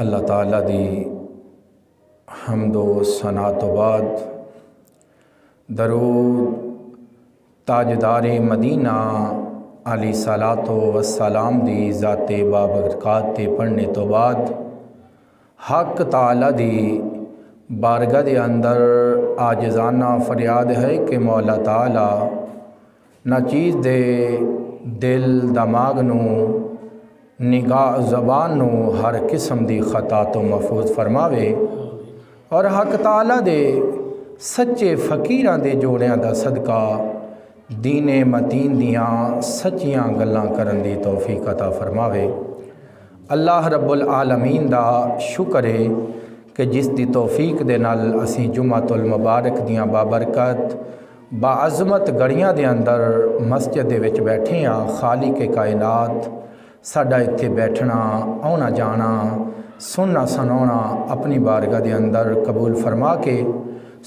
اللہ تعالیٰ دی حمد و ثنا تو بعد درود تاجدار مدینہ علی صلاۃ و سلام دی ذات بابرکات تے پڑھنے تو بعد حق تعالیٰ دی بارگاہ دے اندر عاجزانہ فریاد ہے کہ مولا تعالیٰ نہ چیز دے دل دماغ نو نگاہ زبان نو ہر قسم دی خطا تو محفوظ فرماوے اور حق تعالیٰ دے سچے فقیراں دے جوڑیاں دا صدقہ دین متین دیاں سچیاں گلاں کرن دی توفیق عطا فرماوے۔ اللہ رب العالمین دا شکر ہے کہ جس دی توفیق دے نال اسی جمعۃ المبارک دیاں بابرکت باعظمت گڑیاں دے اندر مسجد دے وچ بیٹھے ہاں۔ خالق کائنات ساڈا اتھے بیٹھنا آنا جانا سننا سنانا اپنی بارگاہ دے اندر قبول فرما کے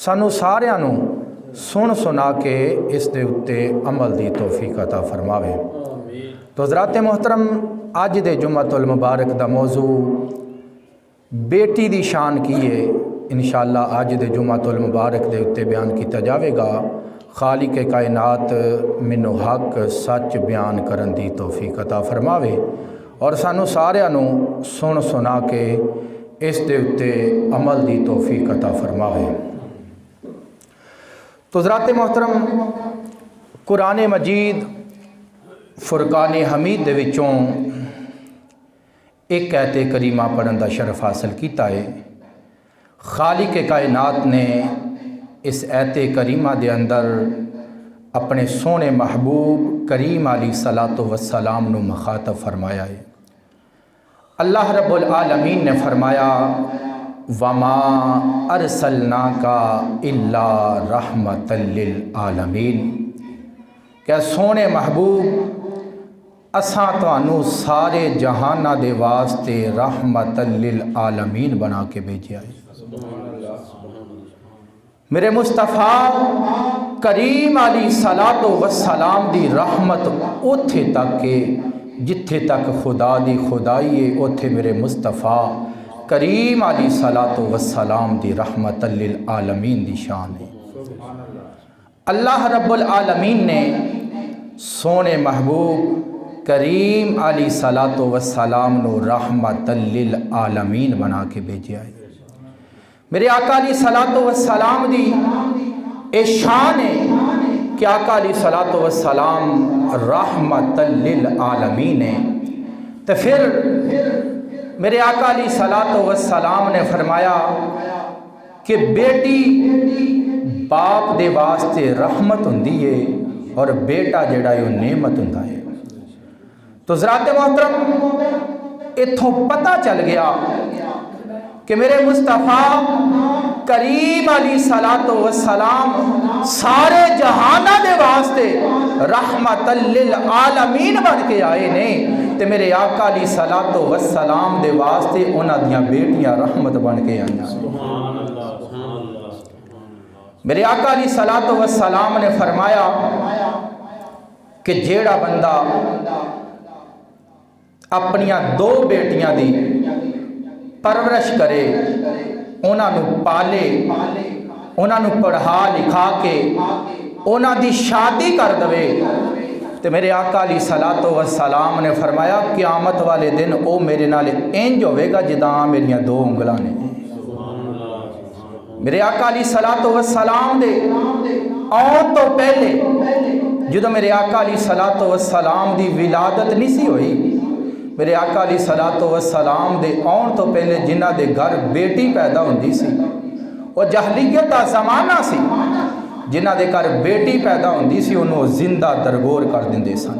سانو ساریاں نو سن سنا کے اس دے اتے عمل دی توفیق عطا فرماوے۔ تو حضرات محترم اج دے جمعۃ المبارک دا موضوع بیٹی دی شان کی ہے۔ انشاءاللہ اج دے جمعۃ المبارک دے اتے بیان کیتا جاوے گا۔ خالق کائنات منو حق سچ بیان کرن دی توفیق عطا فرماوے اور سانو ساریاں نو سن سنا کے اس دے اتے عمل دی توفیق عطا فرماوے۔ تو حضرات محترم قرآن مجید فرقان حمید دے وچوں ایک آیت کریمہ پڑھن دا شرف حاصل کیتا ہے۔ خالق کائنات نے اس آیت کریمہ دے اندر اپنے سونے محبوب کریم علیہ الصلاۃ والسلام نو مخاطب فرمایا ہے۔ اللہ رب العالمین نے فرمایا وَمَا أَرْسَلْنَاكَ إِلَّا رَحْمَةً لِلْعَالَمِينَ کہ سونے محبوب اساں تانوں سارے جہانہ دے واسطے رحمۃ للعالمین بنا کے بھیجیا ہے۔ میرے مصطفیٰ کریم علیہ الصلاۃ والسلام دی رحمت اوتھے تک کہ جتھے تک خدا دی خدائی ہے اوتھے میرے مصطفیٰ کریم علیہ الصلاۃ والسلام دی رحمت للعالمین دی شان ہے۔ اللہ رب العالمین نے سونے محبوب کریم علیہ الصلاۃ والسلام نو رحمت للعالمین بنا کے بھیجیا ہے۔ میرے آقا علیہ الصلاۃ والسلام دی اے شان ہے کہ آقا علیہ الصلاۃ والسلام رحمت للعالمین ہے۔ تو پھر میرے آقا علیہ الصلاۃ والسلام نے فرمایا کہ بیٹی باپ دے واسطے رحمت ہوندی ہے اور بیٹا جڑا ہے وہ نعمت ہوندا ہے۔ تو حضرات محترم اتھوں پتہ چل گیا کہ میرے مصطفیٰ کریم علیہ الصلاۃ والسلام سارے جہانہ دے واسطے رحمت للعالمین بن کے آئے نے تے میرے آقا علیہ الصلاۃ والسلام دے واسطے انہاں دیاں بیٹیاں رحمت بن کے آئیاں۔ میرے آقا علیہ الصلاۃ والسلام نے فرمایا کہ جیڑا بندہ اپنیاں دو بیٹیاں دی پرورش کرے انہاں نو پالے انہاں نو پڑھا لکھا کے انہاں دی شادی کر دوے تو میرے آقا علیہ الصلاۃ والسلام نے فرمایا قیامت والے دن او میرے نال انج ہوئے گا جداں میریاں دو انگلاں نے۔ میرے آقا علیہ الصلاۃ والسلام دے آن تو پہلے جدو میرے آقا علیہ الصلاۃ والسلام دی ولادت نہیں سی ہوئی، میرے آقا علیہ الصلاۃ والسلام دے آن تو پہلے جنہ دے گھر بیٹی پیدا ہوندی سی وہ جہلیت دا زمانہ سی، جنہ دے گھر بیٹی پیدا ہوندی سی انہوں زندہ درگور کر دیندے سن۔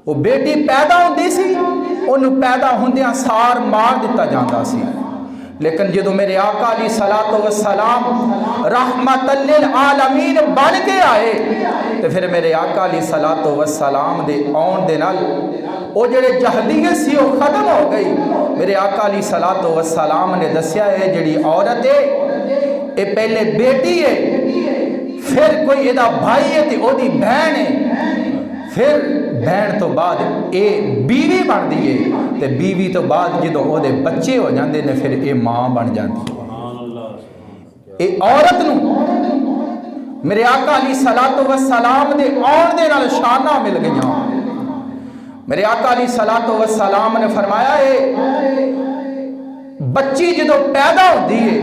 وہ بیٹی پیدا ہوندی سی انہوں پیدا ہوندیاں سار مار دیتا جاندہ سی، لیکن جدو میرے آقا علیہ الصلاۃ والسلام رحمت للعالمین بن کے آئے تو پھر میرے آقا علیہ الصلاۃ والسلام دے آن دے نال وہ جڑے جہلیت سی وہ ختم ہو گئی۔ میرے آقا علیہ الصلاۃ والسلام نے دسیا ہے جڑی عورت ہے اے پہلے بیٹی ہے، پھر کوئی ایدہ بھائی ہے تے او دی بہن ہے، پھر بہن تو بعد اے بیوی بن دی ہے تے بیوی تو بعد جدوں او دے بچے ہو جاندے نے پھر اے ماں بن جاندی ہے۔ اے عورت نو میرے آقا علیہ الصلوۃ والسلام دے آن دے نال شاناں مل گئیاں۔ میرے آقا علیہ الصلوۃ والسلام نے فرمایا ہے بچی جدوں پیدا ہوندی ہے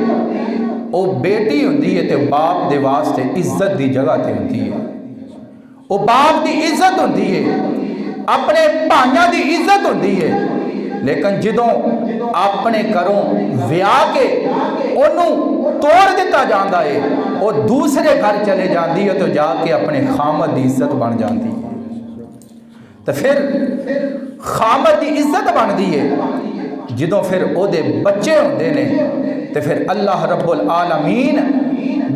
او بیٹی ہوندی ہے تے باپ دے واسطے عزت دی جگہ تے ہوندی ہے، او باپ دی عزت ہوندی ہے، اپنے بھائیاں دی عزت ہوندی ہے، لیکن جدوں اپنے گھروں ویاہ کے انہوں توڑ دیتا جاندا ہے وہ دوسرے گھر چلے جاندی ہے تو جا کے اپنے خامد دی عزت بن جاندی ہے، تو پھر خامد دی عزت بن دی ہے جدوں پھر او دے بچے ہوندے نے تو پھر اللہ رب العالمین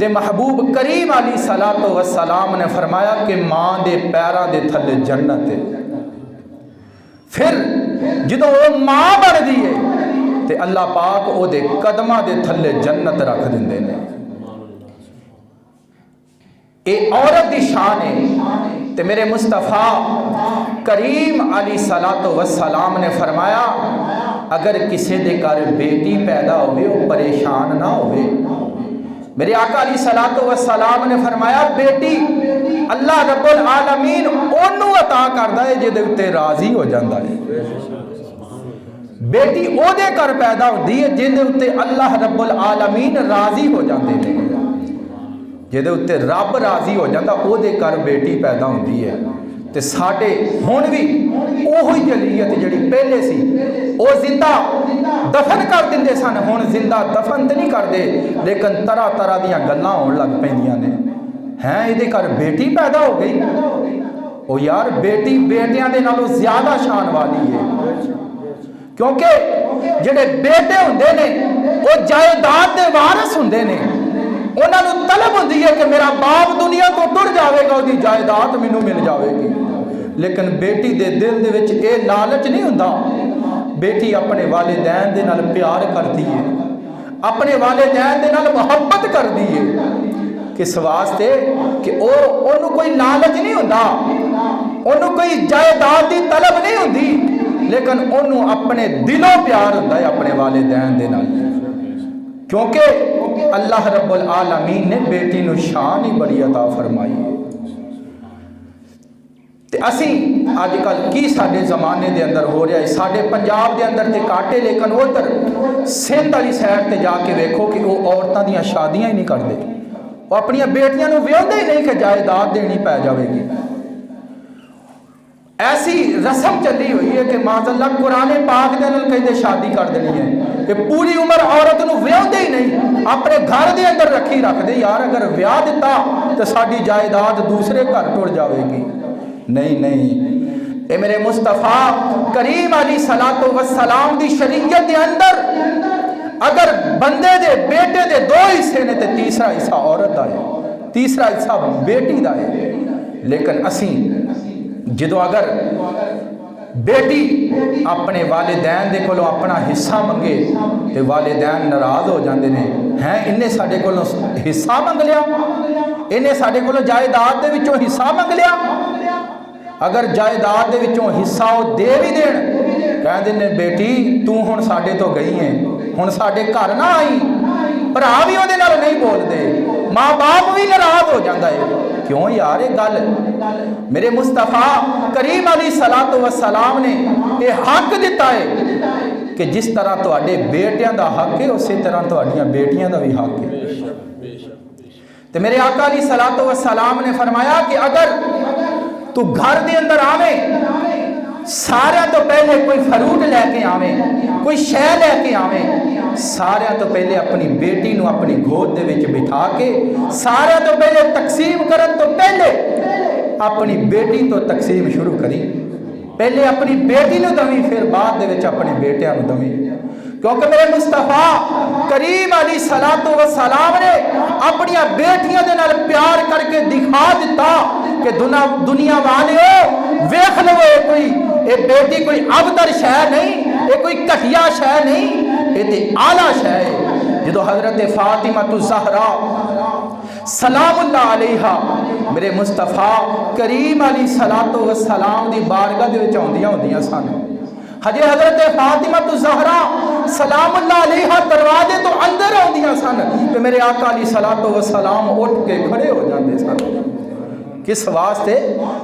دے محبوب کریم علیہ الصلوۃ والسلام نے فرمایا کہ ماں دے پیراں دے تھلے جنت ہے۔ پھر جدوں وہ ماں بن دی ہے تے اللہ پاک او دے قدماں دے تھلے جنت رکھ دیندے نے۔ اے عورت دی شان ہے تے میرے مصطفیٰ کریم علیہ الصلوۃ والسلام نے فرمایا اگر کسی دے گھر بیٹی پیدا ہوئے وہ پریشان نہ ہوئے۔ میرے آقا علیہ الصلوۃ والسلام نے فرمایا بیٹی اللہ رب العالمین انہوں عطا کردا ہے جے دے اتے راضی ہو جاندا ہے، بیٹی او دے گھر پیدا ہوندی ہے جے دے اتے اللہ رب العالمین راضی ہو جاندے نے، جے دے اتے رب راضی ہو جاندا او دے گھر بیٹی پیدا ہوندی ہے۔ تے ساڈے ہن بھی اوہی جلیت جڑی پہلے سی او زندہ دفن کر دیندے سن، ہن زندہ دفن تے نہیں کردے لیکن طرح طرح دیاں گلاں ہون لگ پیندیاں نے، ہیں اے دے گھر بیٹی پیدا ہو گئی، او یار بیٹی بیٹیاں دے نالوں زیادہ شان والی ہے، کیونکہ جڑے بیٹے ہوندے نے او جائیداد دے وارث ہوندے نے، انہاں نوں طلب ہوندی ہے کہ میرا باپ دنیا تو ٹر جاوے گا اودی جائیداد مینوں مل جاوے گی، لیکن بیٹی دے دل دے وچ اے لالچ نہیں ہوندا، بیٹی اپنے والدین دے نال پیار کردی ہے، اپنے والدین دے نال محبت کردی ہے، کس واسطے کہ انہوں کوئی لالچ نہیں ہوندا، انہوں کوئی جائیداد دی طلب نہیں ہوندی، لیکن انہوں اپنے دلوں پیار ہوندا ہے اپنے والدین دے نال، کیونکہ اللہ رب العالمین نے بیٹی نو شان ہی بڑی عطا فرمائی ہے۔ تے اسی آج کل کی ساڈے زمانے دے اندر ہو رہا ہے، ساڈے پنجاب دے اندر تے کاٹے لیکن ادھر سندھ والی سائڈ تے جا کے ویکھو کہ وہ عورتاں دیاں شادیاں ہی نہیں کرتے، وہ اپنی بیٹیاں نو ویوندے ہی نہیں کہ جائیداد دینی پی جاوے گی، ایسی رسم چلی ہوئی ہے کہ معاذ اللہ قرآن پاک دے نال کہندے شادی کر دینی ہے کہ پوری عمر عورت نو ویوندے ہی نہیں، اپنے گھر دے اندر رکھی رکھ دے، یار اگر ویاہ دیتا تو ساڈی جائیداد دوسرے گھر ٹر جاوے گی، نہیں نہیں، اے میرے مصطفیٰ کریم علیہ الصلوۃ والسلام دی شریعت دے اندر اگر بندے دے بیٹے دے دو حصے نے تے تیسرا حصہ عورت دا ہے، تیسرا حصہ بیٹی دا ہے، لیکن اسی جدو اگر بیٹی اپنے والدین دے کولوں اپنا حصہ منگے تے والدین ناراض ہو جاندے نے، ہیں انہیں ساڈے کولوں حصہ منگ لیا، انہیں ساڈے کولوں جائیداد دے وچوں حصہ منگ لیا، اگر جائیداد دے وچوں حصہ وہ دے بھی دین کہندے نے بیٹی تو ہن ساڈے تو گئی ہے، ہن ساڈے گھر نہ آئی، بھرا بھی وہ نال نہیں بول دے، ماں باپ بھی ناراض ہو جاندہ ہے، کیوں یار یہ گل میرے مصطفیٰ کریم علیہ الصلوۃ والسلام نے یہ حق دیتا ہے کہ جس طرح تواڈے بیٹیاں دا حق ہے اسی طرح تواڈیاں بیٹیاں دا بھی حق ہے، تو میرے آقا علیہ الصلوۃ والسلام نے فرمایا کہ اگر تو گھر دے اندر آویں سارے تو پہلے کوئی فروٹ لے کے آویں، کوئی شے لے کے آویں، سارے تو پہلے اپنی بیٹی نو اپنی گود دے وچ بٹھا کے سارے تو پہلے تقسیم کرن تو پہلے اپنی بیٹی تو تقسیم شروع کری، پہلے اپنی بیٹی نو دویں پھر بعد دے وچ اپنے بیٹیاں نو دویں، کیونکہ میرے مصطفیٰ کریم علیہ الصلوۃ والسلام نے اپنی بیٹیاں دے نال پیار کر کے دکھا دیتا کہ دنیا والے ویکھ لو اے بیٹی کوئی ابتر شے نہیں، اے کوئی گھٹیا شے نہیں، اے تے اعلیٰ شے ہے۔ جدو حضرت فاطمہ الزہرا سلام اللہ علیہا میرے مصطفیٰ کریم علیہ الصلوۃ والسلام دی بارگاہ دے وچ آندیاں ہوندیاں سن. ہجے حضرت فاطمہ الزہرا سلام اللہ علیہا دروازے تو اندر آندیاں سن تے میرے آقا علیہ الصلوۃ والسلام اٹھ کے کھڑے ہو جاندے سن. کس واسطے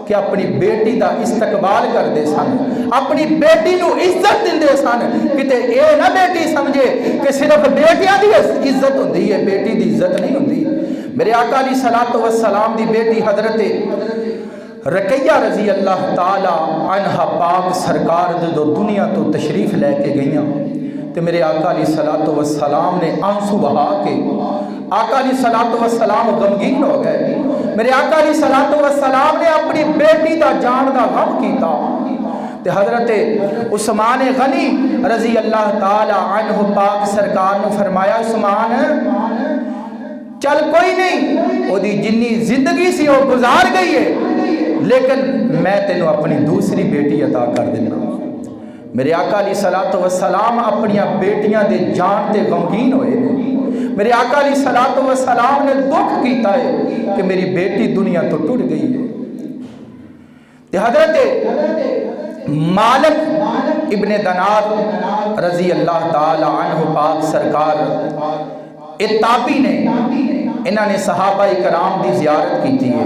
کہ اپنی بیٹی دا استقبال کرتے سن, اپنی بیٹی نو عزت دیندے سن. کتے اے نہ بیٹی سمجھے کہ صرف بیٹیاں دی عزت ہوندی ہے, بیٹی دی عزت نہیں ہوندی. میرے آقا علیہ الصلوۃ والسلام دی بیٹی حضرت رقیہ رضی اللہ تعالی عنہا پاک سرکار جو دنیا تو تشریف لے کے گئیاں تے میرے آقا علیہ الصلوۃ والسلام نے آنسو بہا کے, آقا علیہ الصلوۃ والسلام غمگین ہو گئے. میرے آقا علیہ الصلوۃ والسلام نے اپنی بیٹی دا جان دا غم کیتا تے حضرت عثمان غنی رضی اللہ تعالی عنہ پاک سرکار نے فرمایا عثمان چل کوئی نہیں, وہ دی جنی زندگی سی وہ گزار گئی ہے, لیکن میں تینوں اپنی دوسری بیٹی عطا کر دینا. میرے آقا علیہ الصلوۃ والسلام اپنی بیٹیاں دے جان تے غمگین ہوئے. میرے آقا علیہ الصلوۃ والسلام نے دکھ کیتا ہے کہ میری بیٹی دنیا تو ٹوٹ گئی ہے. تے حضرت مالک ابن دینار رضی اللہ تعالی عنہ پاک سرکار تابعی نے انہوں نے صحابہ کرام دی زیارت کی ہے.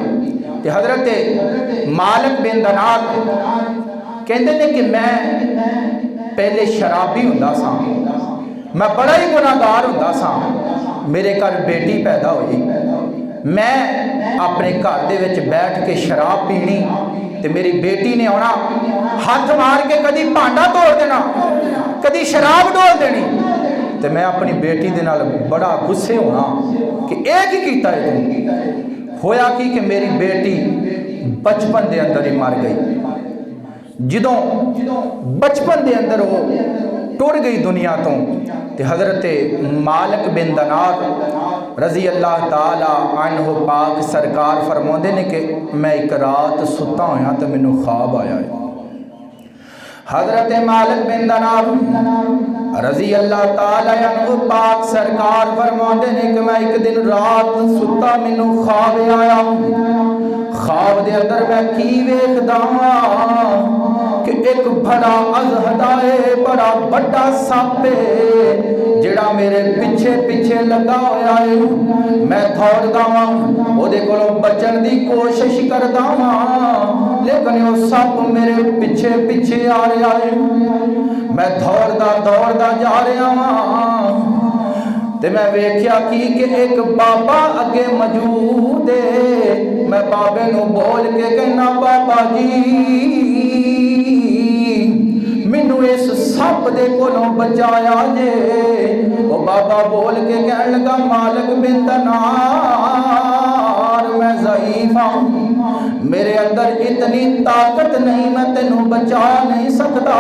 تے حضرت مالک بن دینار کہندے نے کہ میں پہلے شرابی ہوندا سا, میں بڑا ہی گناہگار ہوندا سا. میرے گھر بیٹی پیدا ہوئی, میں اپنے گھر دے وچ بیٹھ کے شراب پینی تے میری بیٹی نے آنا ہاتھ مار کے کدی بھانڈا توڑ دینا, کدی شراب ڈول دینی تے میں اپنی بیٹی دے نال بڑا غصے ہونا کہ ایک ہی کیتا ہے تم. ہویا کہ میری بیٹی بچپن دے اندر ہی مر گئی. جدوں بچپن دے اندر وہ ٹوڑ گئی دنیا تو تے حضرت مالک بن دینار رضی اللہ تعالی عنہ پاک سرکار فرماندے نے کہ میں ایک رات ستا ہویا تے مینوں خواب آیا ہے. حضرت مالک بن دینار رضی اللہ تعالی عنہ پاک سرکار فرماندے نے کہ میں ایک دن رات ستا مینوں خواب آیا. خواب دے اندر میں کی ویکھدا ہاں کہ ایک بڑا ازہدا ہے, بڑا بڑا سپ ہے جڑا میرے پیچھے پیچھے لگا ہویا ہے. میں دوڑدا ہاں, او دے کولوں بچن دی کوشش کردا ہاں, لیکن وہ سپ میرے پیچھے پیچھے آ رہا ہے. میں دوڑدا جا رہا ہاں تے میں ویکھیا کہ ایک بابا اگے موجود ہے. میں بابے نو بول کے کہنا بابا جی مینوں اس سپ دے کولوں بچایا جے. او بابا بول کے کہن لگا مالک بن دینار میں ضعیف ہوں, میرے اندر اتنی طاقت نہیں, میں تینوں بچا نہیں سکتا,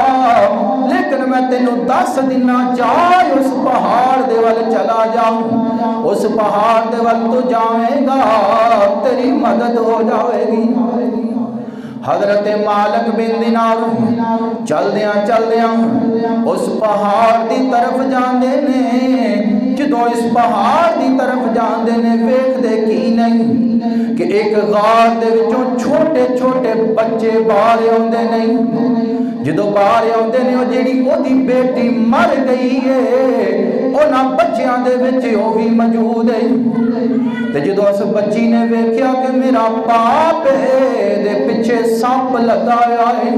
لیکن میں تینوں 10 دن جا اس پہاڑ دے ول چلا جاؤں, اس پہاڑ دے ول تو جاویں گا تیری مدد ہو جائے گی. حضرت مالک بن دینار چلدیاں اس پہاڑ دی طرف جاندے نے. جدوں اس پہاڑ دی طرف جاندے نے ویکھدے کی نہیں کہ ایک غار دے وچوں چھوٹے چھوٹے بچے باہر آندے نہیں. جدوں باہر آندے نے او جیڑی او دی بیٹی مر گئی ہے انہاں بچیاں دے وچ او بھی موجود ہے. تے جدوں اس بچی نے ویکھیا کہ میرا باپ ہے دے پیچھے سپ لگایا ہے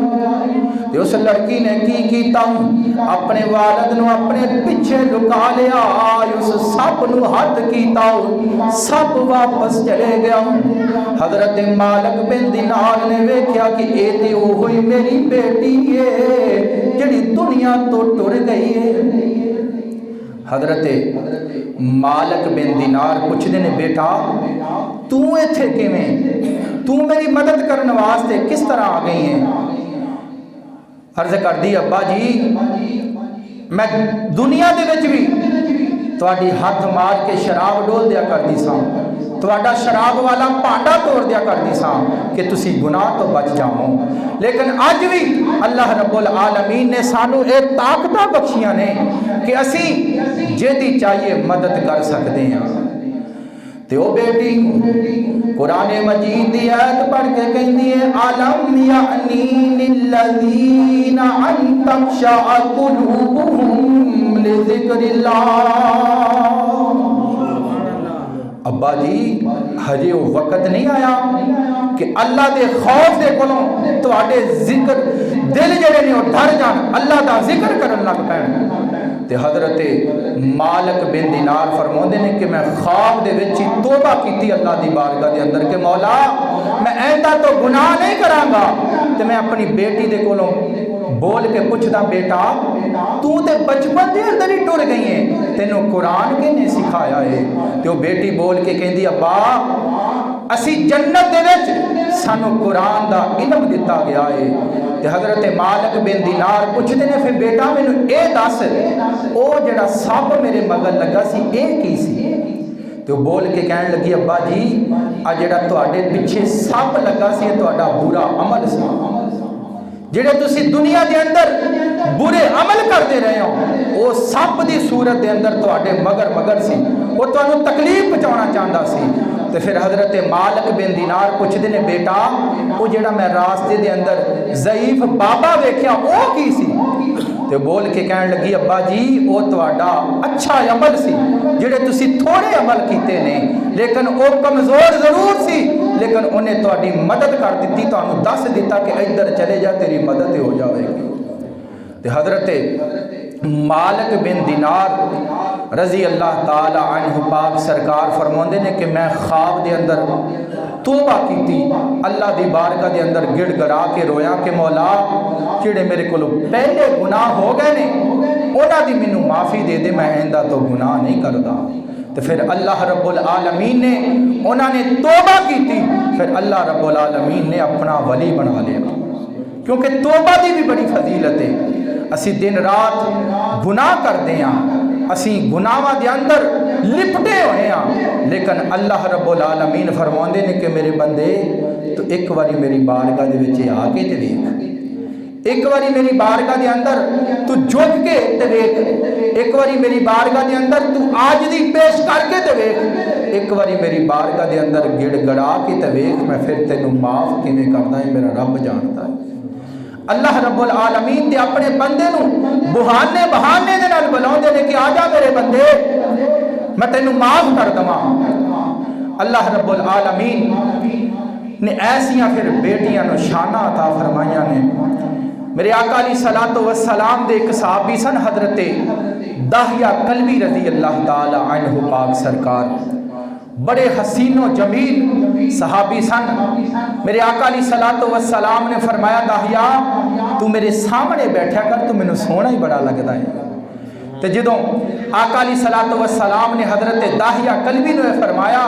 تے اس لڑکی نے کی کیتا اپنے والد نو اپنے پیچھے لکا لیا, اس سپ نو ہاتھ کیتا, سپ واپس چلے گیا. حضرت مالک بن دینار نے ویکھیا کہ اے تے اوہی میری بیٹی ہے جڑی دنیا تو ٹر گئی ہے. حضرت مالک بن دینار پوچھدے نے بیٹا تو ایتھے کیویں, تو میری مدد کرنے واسطے کس طرح آ گئی ہیں؟ عرض کر دی ابا جی میں دنیا دے وچ بھی تواڈی ہاتھ مار کے شراب ڈول دیا کردی ساں, تواڈا شراب والا پانڈا توڑ دیا کردی ساں کہ تسی گناہ تو بچ جاؤ, لیکن اج بھی اللہ رب العالمین نے سانو اے طاقتاں بخشیاں نے کہ اسی جیدی چاہیے مدد کر سکتے ہیں. تے او بیٹی قرآن مجید دی آیت پڑھ کے کہندی ہے علم یعنی للذین ان تخشع قلوبہم لذکر اللہ۔ ابا جی ہجے وہ وقت نہیں آیا کہ اللہ دے خوف دے کولوں تواڈے ذکر دل جڑے نے وہ ڈر جان، اللہ دا ذکر کرن لگ پین۔ تے حضرت مالک بن دینار فرماندے نے کہ میں خواب دے وچ توبہ کیتی اللہ دی بارگاہ دے اندر کہ مولا میں ایندا تو گناہ نہیں کراں گا۔ تے میں اپنی بیٹی دے کولوں بول کے پوچھدا بیٹا تو تے بچپن دے اندر ہی ٹر گئی ہے، تینوں قرآن کنے سکھایا ہے؟ تے وہ بیٹی بول کے کہندی ابا اسی جنت دے وچ سانو قرآن دا علم دتا گیا ہے۔ تے حضرت مالک بن دینار پوچھتے نے پھر بیٹا مینوں اے دس او جڑا سپ میرے مگر لگا سی اے کی سی؟ تو بول کے کہنے لگی ابا جی آ جڑا تواڈے پیچھے سپ لگا سی تواڈا برا عمل سی، جڑے تسی دنیا دے اندر برے عمل کرتے رہے ہو وہ سپ دی صورت دے اندر تواڈے مگر سی، وہ تانوں تکلیف پہنچانا چاہندا سی۔ تو پھر حضرت مالک بن دینار پوچھتے نے بیٹا وہ جڑا میں راستے دے اندر ضعیف بابا ویکھیا وہ کی سی؟ تو بول کے کہنے لگی ابا جی وہ تواڈا اچھا عمل سی، جڑے تسی تھوڑے عمل کیتے نے لیکن وہ کمزور ضرور سی لیکن انہیں تواڈی مدد کر دیتی، تانوں دس دیتا کہ ادھر چلے جا تیری مدد ہو جاوے گی۔ تو حضرت مالک بن دینار رضی اللہ تعالی عنہ پاک سرکار فرماندے نے کہ میں خواب دے اندر توبہ کیتی، اللہ دی بارگاہ دے اندر گڑ گڑا کے رویا کہ مولا جڑے میرے کو پہلے گناہ ہو گئے نے انہاں دی مینوں معافی دے دے، میں آئندہ تو گناہ نہیں کردا۔ تو پھر اللہ رب العالمین نے انہاں نے توبہ کیتی، پھر اللہ رب العالمین نے اپنا ولی بنا لیا، کیونکہ توبہ دی بھی بڑی فضیلت ہے۔ اسی دن رات گناہ کرتے ہیں، اسی گناہاں دے اندر لپٹے ہوئے ہیں، لیکن اللہ رب العالمین فرماندے نے کہ میرے بندے تو ایک باری میری بارگاہ دے وچ آ کے تے ویکھ، ایک باری میری بارگاہ دے اندر تو جھک کے تے ویکھ، ایک باری میری بارگاہ دے اندر تو عاجزی پیش کر کے تے ویکھ، ایک باری میری بارگاہ دے اندر گڑ گڑا کے تے ویکھ، میں پھر تینوں معاف کیویں کردا ہے میرا رب جانتا ہے۔ اللہ رب العالمین دے اپنے بندے نوں بہانے دے نال بلاؤندے نے کہ آ جا میرے بندے میں تینوں معاف کر دواں۔ اللہ رب العالمین نے ایسیاں پھر بیٹیاں نو شانہ عطا فرمائیاں نے۔ میرے آقا علیہ الصلوۃ والسلام دے ایک صحابی سن حضرت داہیہ کلبی رضی اللہ تعالی عنہ پاک سرکار، بڑے حسین و جمیل صحابی سن۔ میرے آقا علیہ الصلوۃ والسلام نے فرمایا داہیہ تو میرے سامنے بیٹھا کر، تو مینوں سونا ہی بڑا لگدا ہے۔ تو جدوں آقا علیہ الصلوۃ والسلام نے حضرت داہیہ کلبی نے فرمایا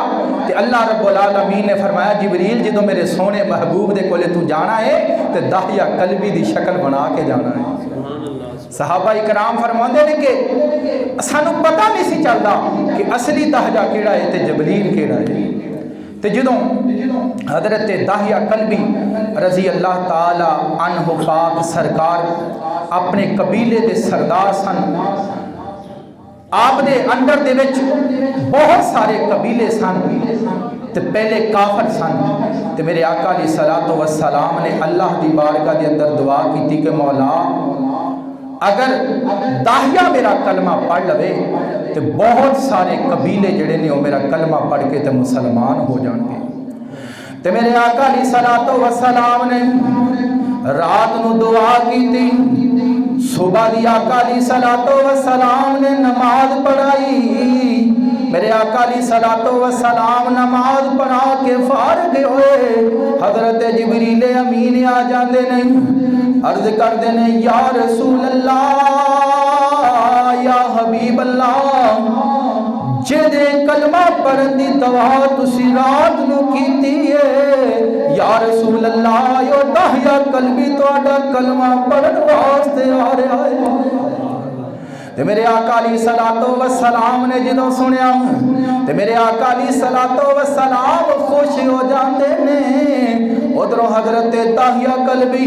کہ اللہ رب العالمین نے فرمایا جبریل جدوں میرے سونے محبوب دے کولے تو جانا ہے تو داہیہ کلبی دی شکل بنا کے جانا ہے۔ صحابہ اکرام فرماندے نے کہ سانوں پتہ نہیں سی چلدا کہ اصلی داہیہ کیڑا ہے تے جبریل کیڑا ہے۔ تے جدوں حضرت داہیہ کلبی رضی اللہ تعالی عنہ پاک سرکار اپنے قبیلے دے سردار سن، آپ دے اندر دے وچ بہت سارے قبیلے سن تے پہلے کافر سن، تے میرے آقا علیہ الصلوۃ والسلام نے اللہ دی بارگاہ دے اندر دعا کیتی کہ مولا اگر داہیہ میرا کلمہ پڑھ لوے تو بہت سارے قبیلے جڑے نے وہ میرا کلمہ پڑھ کے تے مسلمان ہو جان گے۔ تے میرے آقا علیہ الصلوۃ والسلام نے رات نو دعا کیتی، صبح دی آقا علیہ الصلوۃ والسلام نے نماز پڑھائی۔ میرے آقا علیہ الصلوۃ والسلام نماز پڑھا کے فارغ ہوئے، حضرت جبریل امین آ جاندے نہیں، عرض کردے نے یا رسول اللہ یا حبیب اللہ جدے کلمہ پڑھن دی دعا تسی رات نو کیتی ہے، یا رسول اللہ یو داہیہ کلبی تہاڈا کلمہ پڑھن واسطے آ رہا ہے۔ تے میرے آقا علیہ الصلوۃ والسلام نے جدوں سنیا تے میرے آقا علیہ الصلوۃ والسلام خوش ہو جاندے نے۔ ادھروں حضرت داہیہ کلبی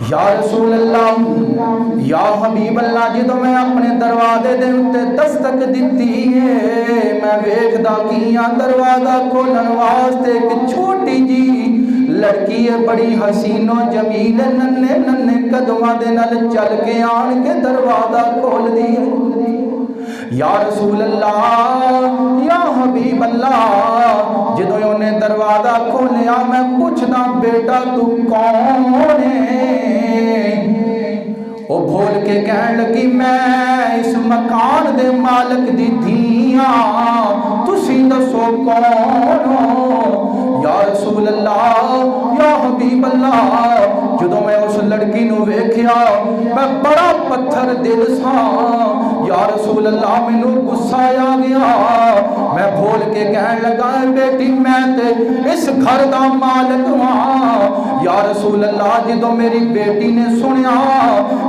یا رسول اللہ یا حبیب اللہ جدو میں اپنے دروازے دے اتے دستک دیتی ہے میں ویکھدا کیاں دروازہ کھولن واسطے ایک چھوٹی جی لڑکی ہے بڑی حسین و جمیل ننے ننے قدماں دے نال چل کے آن کے دروازہ کھول دی ہے یا رسول اللہ یا حبیب اللہ جدو انہیں دروازہ کھولیا میں پوچھنا بیٹا تو کون ہے وہ بھول کے کہنے لگی میں اس مکان دے مالک دی دھیاں تسی دسو کون ہو یا رسول اللہ یا حبیب اللہ جدو میں اس لڑکی نو ویکھیا میں بڑا پتھر دل سا یا رسول اللہ میں نو غصہ آ گیا میں بھول کے کہنے لگا بیٹی میں تے اس گھر دا مالک ہوں یا رسول اللہ جدو میری بیٹی نے سنیا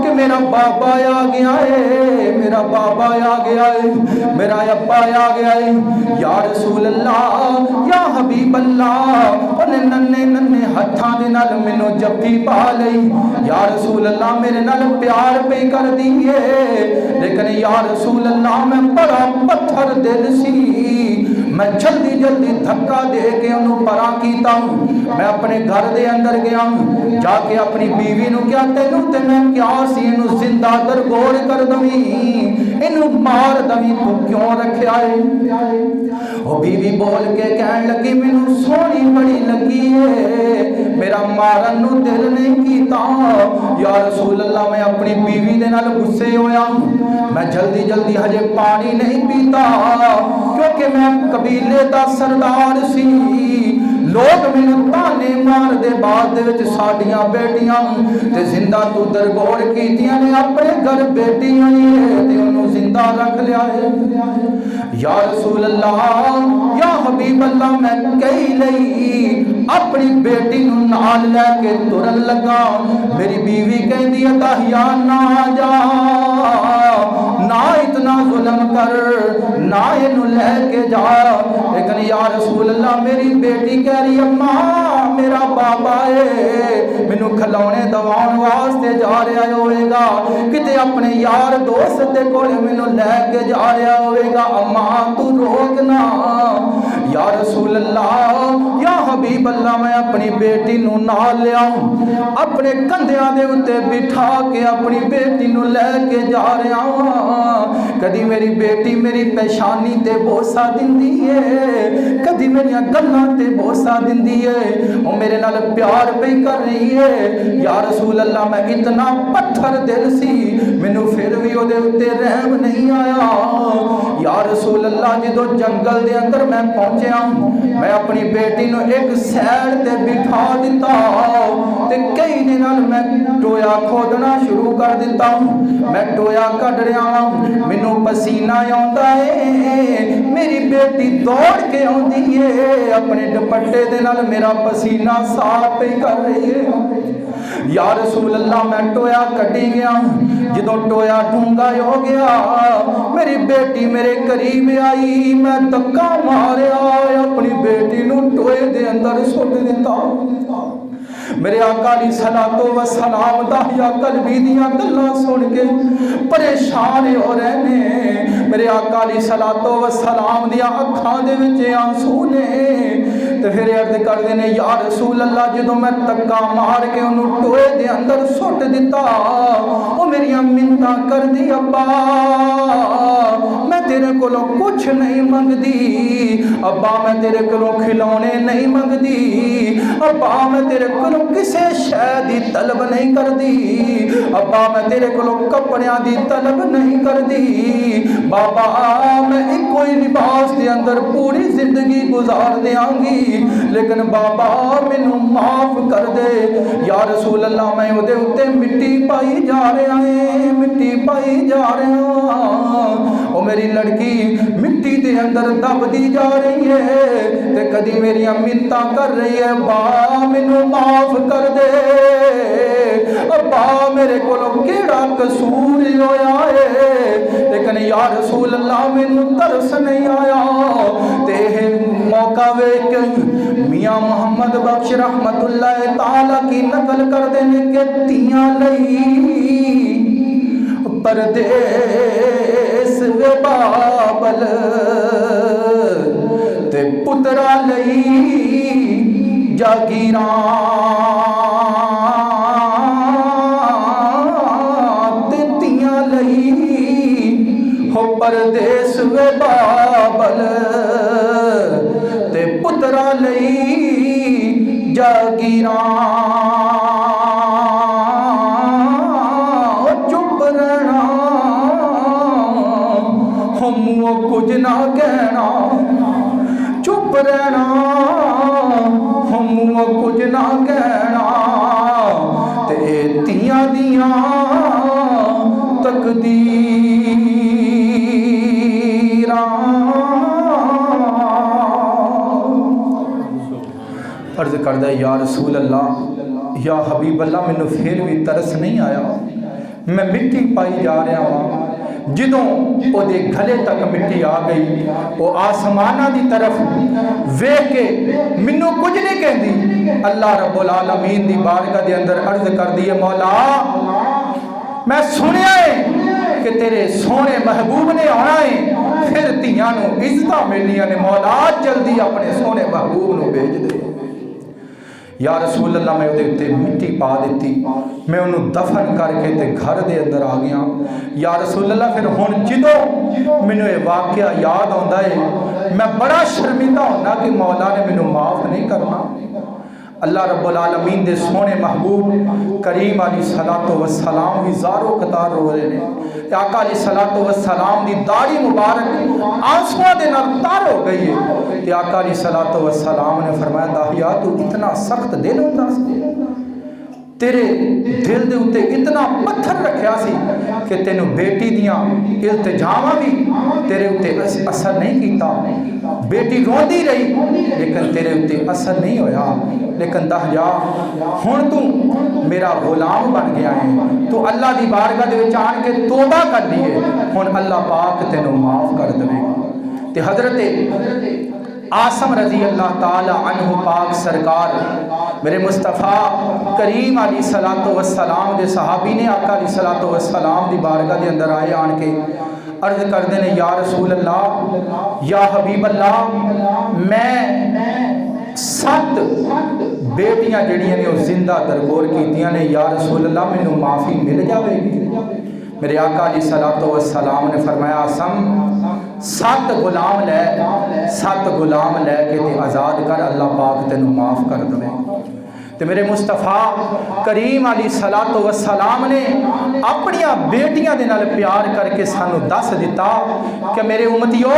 کہ میرا بابا آ گیا ہے میرا بابا آ گیا ہے میرا ابا آ گیا ہے یا رسول اللہ یا حبیب اللہ انہیں ننے ننے ہتھاں دے نال مینوں جفی پا لئی یا رسول اللہ میرے نال پیار پہ کر دیئے لیکن یا رسول اللہ میں بڑا پتھر دل سی میں جلدی جلدی دھکا دے کے انہوں پرا کیتا ہوں میں اپنے گھر دے اندر گیا ہوں جا کے اپنی بیوی نو کیا تینوں تے میں کیا سی انہوں زندہ درگور کر دویں انہوں مار دویں تو کیوں رکھے آئے وہ بیوی بول کے کہنے لگی مینوں سونی بڑی لگی ہے میرا مارن نو دل نہیں کیتا یا رسول اللہ میں اپنی بیوی دے نال غصے ہویا میں جلدی جلدی ہجے پانی نہیں پیتا کیونکہ میں قبیلے دا سردار سی لوگ میں تانے مار دے بعد دے وچ ساڈیاں بیٹیاں تے زندہ تو درگور کیتیاں نے اپنے گھر بیٹیاں تے انہوں زندہ رکھ لیا ہے یا رسول اللہ یا حبیب اللہ میں کئی لئی اپنی بیٹی نو نال لے کے ترن لگا میری بیوی کہہ دیا دہیا نہ جا نہ اتنا ظلم کر نہ انہوں لے کے جا لیکن یا رسول اللہ میری بیٹی کہہ رہی اماں میرا بابا ہے مینوں کھلونے دوان واسطے جا رہا ہوئے گا کتے اپنے یار دوست دے کولے مینوں لے کے جا رہا ہوئے گا اماں تو روکنا یا رسول اللہ یا حبیب اللہ میں اپنی بیٹی نو نال لیا اپنے کندھیاں دے اتے بٹھا کے اپنی بیٹی نو لے کے جا رہا ہوں کدی میری بیٹی میری پیشانی تے بوسا دیندی ہے کدی میری گلاں تے بوسا دیندی ہے وہ میرے نال پیار پہ کر رہی ہے یا رسول اللہ میں اتنا پتھر دل سی مینوں پھر بھی او دے اتے رحم نہیں آیا یا رسول اللہ جدو جنگل دے اندر میں پہنچیا میں اپنی بیٹی نو ایک سیڈ تے بٹھا دیتا تے کئی دنوں میں ٹویا کھودنا شروع کر دیتا ہوں میں ٹویا کٹ رہا ہوں مینوں پسینہ آوندا ہے میری بیٹی دوڑ کے آندی ہے اپنے دوپٹے دے نال میرا پسینہ صاف پہ کر رہی ہے یا رسول اللہ میں ٹویا کٹی گیا جدو ٹویا ڈھونگا ہو گیا میری بیٹی میرے قریب آئی میں دھکا ماریا اپنی بیٹی نو ٹوئے دے اندر سٹ دیتا میرے آقا علیہ الصلوۃ والسلام داہیا قلبی دیاں گلاں سن کے پریشان ہو رہے نے میرے آقا علیہ الصلوۃ والسلام دیاں اکھاں دے وچ آنسو نے تے پھر عرض کر دے نے یا رسول اللہ جدوں میں تکا مار کے انہوں ٹوئے دے اندر سٹ دیتا وہ میری منتاں کر دی ابا میں تیرے کولوں کچھ نہیں منگ دی ابا میں تیرے کولوں کھلونے نہیں منگ دی ابا میں تیرے کولوں کسے شے دی طلب نہیں کر دی ابا میں تیرے کولوں کپڑیاں دی طلب نہیں کر دی بابا میں ایک کوئی لباس دے اندر پوری زندگی گزار دیاں گی لیکن بابا مینوں معاف کر دے یا رسول اللہ میں او دے اتے مٹی پائی جا رہا ہے مٹی پائی جا رہا او میری لڑکی مٹی دے اندر دب دی جا رہی ہے تے کدی میری منتاں کر رہی ہے با مینوں معاف کر دے ابا میرے کولوں کیڑا قصور ہویا ہے لیکن یا رسول اللہ مینوں ترس نہیں آیا تے موقع ویکھ میاں محمد بخش رحمت اللہ تعالی کی نقل کر دینے کہ تیاں لئی پردیس وے بابل تے پترا لئی جاگیراں تے تیاں لئی ہو پردیس وے بابل تے پترا لئی جاگیراں کچھ نہ کہنا چپ رہنا ہم کچھ نہ کہنا تے تیاں دیاں تقدیراں عرض کردہ یا رسول اللہ یا حبیب اللہ میں پھر بھی ترس نہیں آیا میں مٹی پائی جا رہا ہوں جدوں او دے گھلے تک مٹی آ گئی وہ آسمانہ دی طرف ویکھ کے منو کچھ نہیں کہندی اللہ رب العالمین دی بارگاہ دے اندر عرض کر دی مولا میں سنیا ہے کہ تیرے سونے محبوب نے آنا ہے پھر تیاں نو عزتاں ملنیاں نے مولا جلدی اپنے سونے محبوب نو بھیج دے یا رسول اللہ میں وہ تے مٹی پا دیتی میں انہوں دفن کر کے تے گھر دے اندر آ گیا یا رسول اللہ پھر ہون جدو میں نے واقعہ یاد ہوندہ ہے میں بڑا شرمندہ ہونا کہ مولا نے میں معاف نہیں کرنا اللہ رب العالمین دے سونے محبوب کریم علیہ الصلوۃ والسلام بھی زارو قطار رو رہے ہیں آقا علیہ الصلوۃ والسلام دی داڑھی مبارک آنسواں دے نال تار ہو گئی ہے کہ آقا علیہ الصلوۃ والسلام نے فرمایا داہیا تو اتنا سخت دل ہوتا سی تیرے دل دے اتے اتنا پتھر رکھیا سی کہ تینوں بیٹی دیاں التجاواں بھی تیرے اتے اثر نہیں کیتا بیٹی روندی رہی لیکن تیرے اتے اثر نہیں ہویا لیکن دہجا ہن تو میرا غلام بن گیا ہے تو اللہ دی بارگاہ دے وچ آن کے توبہ کر لیے ہن اللہ پاک تینوں معاف کر دے تے حضرت عاصم رضی اللہ تعالی عنہ پاک سرکار میرے مصطفیٰ کریم علیہ الصلوۃ والسلام دے صحابی نے آقا علیہ الصلوۃ والسلام دی بارگاہ دے اندر آئے آن کے عرض کر دینے یا رسول اللہ یا حبیب اللہ میں 7 بیٹیاں جڑیاں نے وہ زندہ درگور کیتیاں نے یا رسول اللہ میں معافی مل جاوے گی میرے آقا علیہ الصلوۃ والسلام نے فرمایا عاصم 7 غلام لے کے تے آزاد کر اللہ پاک تینوں معاف کر دے تے میرے مصطفیٰ کریم علیہ الصلوۃ والسلام نے اپنی بیٹیاں دے نال پیار کر کے سانو دس دیتا کہ میرے امتیو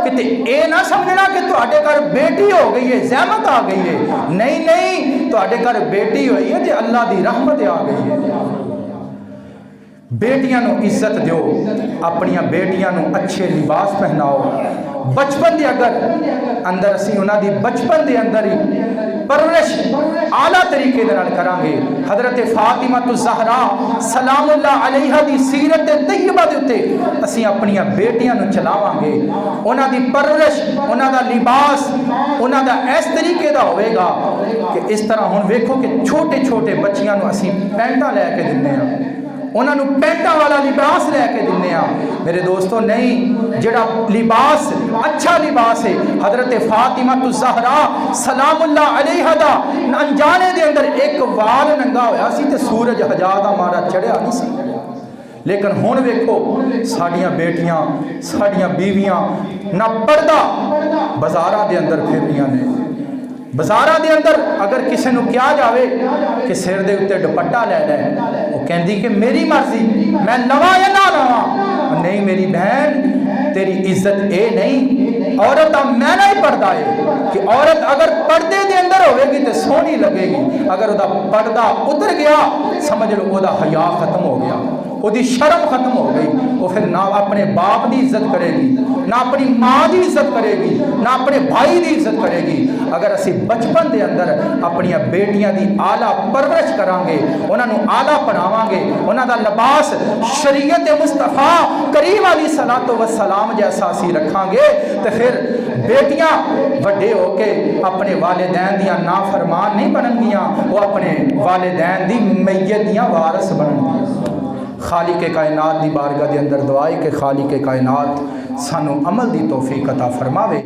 کہ تے اے نہ سمجھنا کہ تواڈے گھر بیٹی ہو گئی ہے زحمت آ گئی ہے نہیں تواڈے گھر بیٹی ہوئی ہے تے اللہ دی رحمت آ گئی ہے بیٹیاں نو عزت دیو اپنی بیٹیاں نو اچھے لباس پہناؤ بچپن دے اندر اسی انہاں دی بچپن دے اندر ہی پرورش اعلیٰ طریقے دے نال کرانگے حضرت فاطمہ الزہرا سلام اللہ علیہا دی سیرت طیبہ دے اتے اسی اپنی بیٹیاں نو چلاوانگے انہاں دی پرورش انہاں دا لباس انہاں دا اس طریقے دا ہوئے گا کہ اس طرح ہن ویکھو کہ چھوٹے چھوٹے بچیاں نو اسی پینٹاں لے کے دنے ہیں انہاں نو پینٹاں والا لباس لے کے دنے ہیں میرے دوستو نہیں جڑا لباس اچھا لباس ہے حضرت فاطمہ الزہرا سلام اللہ علیہا دا انجانے دے اندر ایک وال ننگا ہویا سی تے سورج حجادہ مارا چڑھیا نہیں سی لیکن ہون ویکھو ساڑیاں بیٹیاں ساڑیاں بیویاں نہ پردہ بازارہ دے اندر پھرنیاں نے بازارہ دے اندر اگر کسی نو کیا جاوے کہ سر دے اتے دوپٹہ لے لے وہ کہندی کہ میری مرضی میں لواں یا نہ لواں نہیں میری بہن تیری عزت اے نہیں عورت میں نہیں پردہ ہے کہ عورت اگر پردے دے اندر ہوئے گی تو سونی لگے گی اگر وہ پردہ اتر گیا سمجھ لو وہ حیا ختم ہو گیا وہ دی شرم ختم ہو گئی، وہ پھر نہ اپنے باپ دی عزت کرے گی، نہ اپنی ماں دی عزت کرے گی، نہ اپنے بھائی دی عزت کرے گی۔ اگر اسی بچپن دے اندر اپنی بیٹیاں دی اعلیٰ پرورش کران گے، انہاں نوں اعلیٰ پڑھاواں گے، انہاں دا لباس شریعت مصطفیٰ کریم علیہ الصلوۃ والسلام جیسا اسی رکھاں گے، تو پھر بیٹیاں وڈے ہو کے اپنے والدین دیاں نافرمان نہیں بنن گیاں، وہ اپنے والدین دی میت دیاں وارث بنن گیاں۔ خالق کائنات دی بارگاہ دے اندر دعا ہے کہ خالق کائنات سانو عمل دی توفیق عطا فرماوے۔